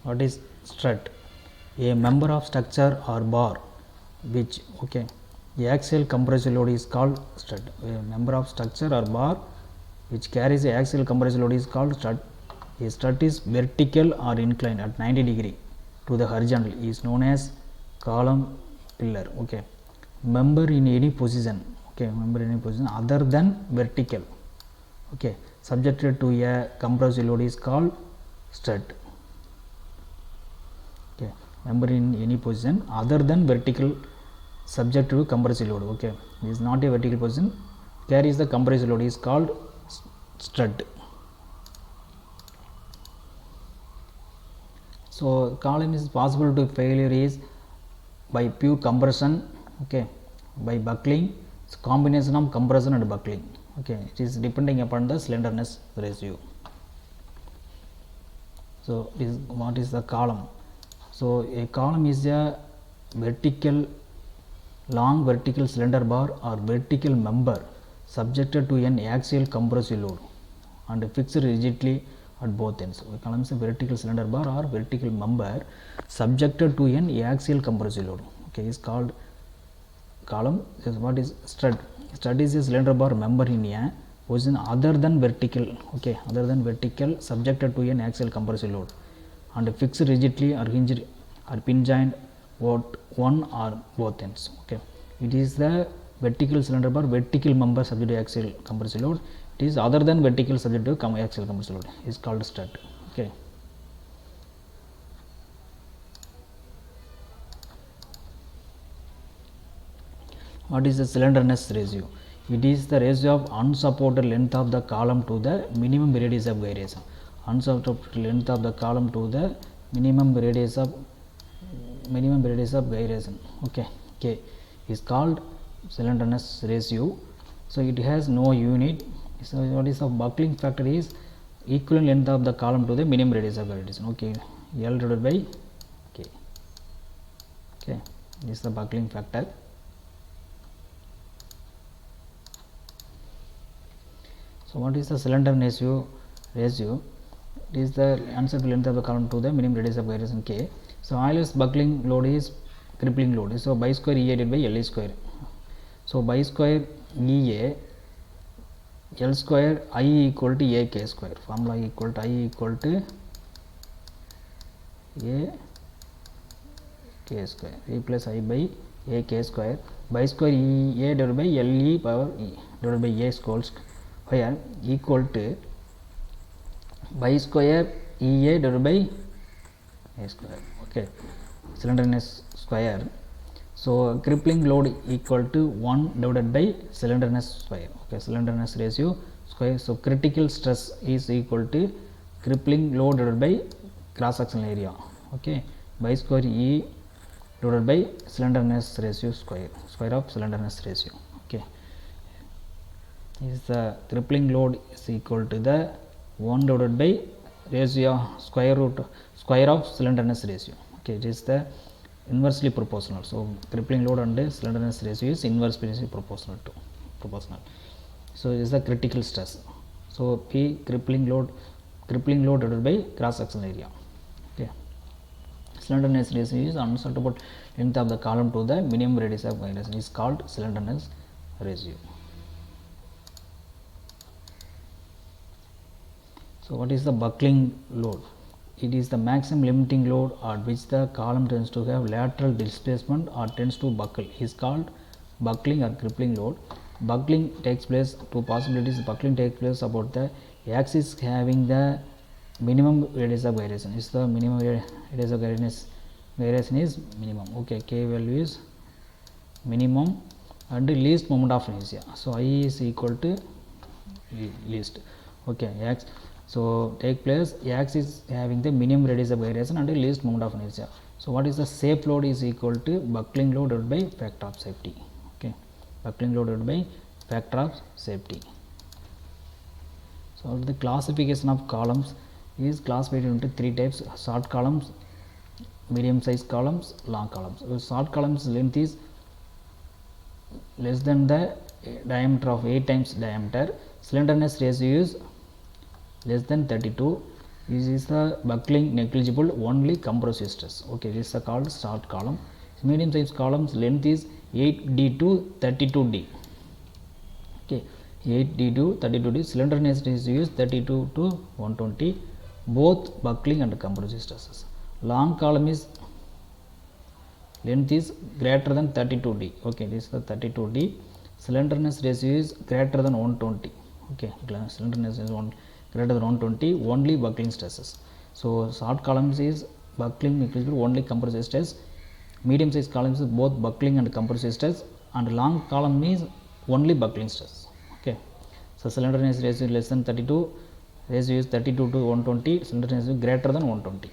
What is strut? A member of structure or bar which the axial compressive load is called strut. A member of structure or bar which carries a axial compressive load is called strut. A strut is vertical or inclined at 90 degree to the horizontal is known as column pillar. Member in any position, member in any position other than vertical, subjected to a compressive load is called strut. Member in any position other than vertical subject to compressive load. This is not a vertical position, carries the compressive load is called strut. So column is possible to failure is by pure compression, by buckling. It's combination of compression and buckling. It is depending upon the slenderness ratio. So what is the column? So a column is a long vertical cylinder bar or vertical member subjected to an axial compressive load and fixed rigidly at both ends. So column is a vertical cylinder bar or vertical member subjected to an axial compressive load. Is called column. What is strut? Strut is a cylinder bar member in a position other than vertical, other than vertical subjected to an axial compressive load and fixed rigidly or hinged or pin joint at one or both ends. It is the vertical cylinder bar vertical member subject to axial compressive load. It is other than vertical subject to axial compressive load is called strut. What is the slenderness ratio? It is the ratio of unsupported length of the column to the minimum radius of gyration. Unsupported length of the column to the minimum radius of gyration. K is called slenderness ratio. So it has no unit. So what is the buckling factor is equivalent length of the column to the minimum radius of gyration. L divided by K. This is the buckling factor. So what is the slenderness ratio? It is the unsupported length of the column to the minimum radius of gyration K. So Euler's buckling load is crippling load. So by square EA divided by LE square. So by square EA L square I equal to A K square. Formula equal to I equal to A K square. Replace I by A K square. By square EA divided by LE power E divided by A square equal to by square EA divided by A square. Slenderness square. So crippling load equal to 1 divided by slenderness square. Slenderness ratio square. So critical stress is equal to crippling load divided by cross sectional area. By square E divided by slenderness ratio square of slenderness ratio. Is the crippling load is equal to the 1 divided by ratio square of slenderness ratio. It is the inversely proportional. So crippling load and slenderness ratio is inversely proportional. So it is the critical stress. So P crippling load divided by cross sectional area. Slenderness ratio is unsupported length of the column to the minimum radius of gyration is called slenderness ratio. So what is the buckling load? It is the maximum limiting load at which the column tends to have lateral displacement or tends to buckle is called buckling or crippling load. Buckling takes place, two possibilities. Buckling takes place about the axis having the minimum radius of gyration. Is the minimum radius of gyration is minimum. K value is minimum and least moment of inertia. So I is equal to least. X. So take place axis having the minimum radius of gyration and least moment of inertia. So what is the safe load is equal to buckling load divided by factor of safety. Buckling load divided by factor of safety. So the classification of columns is classified into three types: short columns, medium sized columns, long columns. So short columns length is less than the diameter of 8 times diameter. Slenderness ratio is less than 32. This is the buckling negligible, only compressive stress. Okay, this is called short column. Medium size columns length is 8d to 32d. Okay, 8d to 32d. Slenderness is used 32 to 120, both buckling and compressive stresses. Long column is length is greater than 32d. Okay, this is the 32d. Slenderness ratio is greater than 120. Okay, slenderness is greater than 120, only buckling stresses. So short columns is buckling negligible, only compressive stress. Medium size columns is both buckling and compressive stress, and long column is only buckling stress. Okay, so slenderness ratio is less than 32, ratio is 32 to 120, slenderness is greater than 120.